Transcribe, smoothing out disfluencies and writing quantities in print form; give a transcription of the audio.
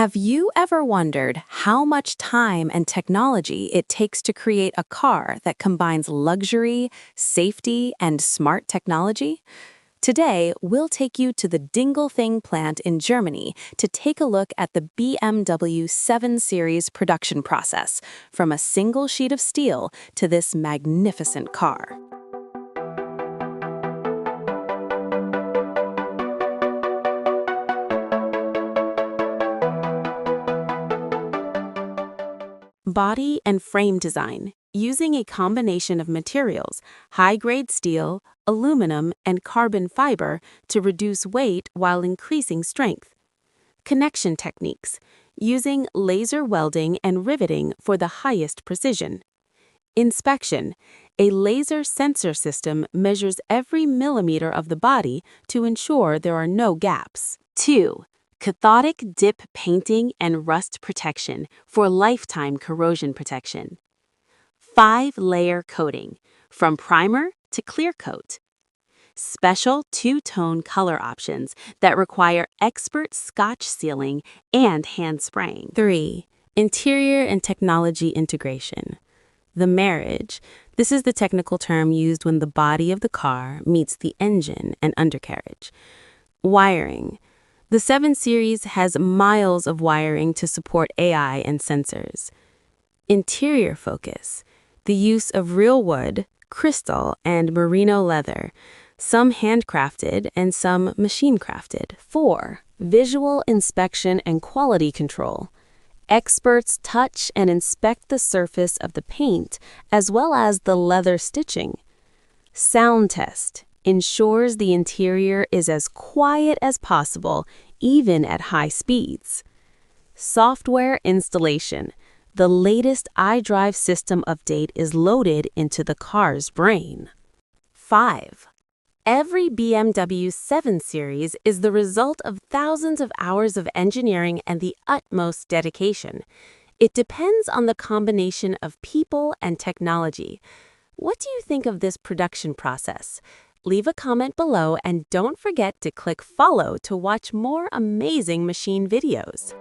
Have you ever wondered how much time and technology it takes to create a car that combines luxury, safety, and smart technology? Today, we'll take you to the Dingolfing plant in Germany to take a look at the BMW 7 Series production process, from a single sheet of steel to this magnificent car. Body and frame design, using a combination of materials, high-grade steel, aluminum, and carbon fiber to reduce weight while increasing strength. Connection techniques, using laser welding and riveting for the highest precision. Inspection, a laser sensor system measures every millimeter of the body to ensure there are no gaps. 2. Cathodic dip painting and rust protection for lifetime corrosion protection. 5-layer coating, from primer to clear coat. Special two-tone color options that require expert scotch sealing and hand spraying. 3. Interior and technology integration. The marriage. This is the technical term used when the body of the car meets the engine and undercarriage. Wiring. The 7 Series has miles of wiring to support AI and sensors. Interior focus. The use of real wood, crystal, and merino leather, some handcrafted and some machine-crafted. 4. Visual inspection and quality control. Experts touch and inspect the surface of the paint as well as the leather stitching. Sound test ensures the interior is as quiet as possible, even at high speeds. Software installation. The latest iDrive system update is loaded into the car's brain. 5. Every BMW 7 Series is the result of thousands of hours of engineering and the utmost dedication. It depends on the combination of people and technology. What do you think of this production process? Leave a comment below and don't forget to click follow to watch more amazing machine videos.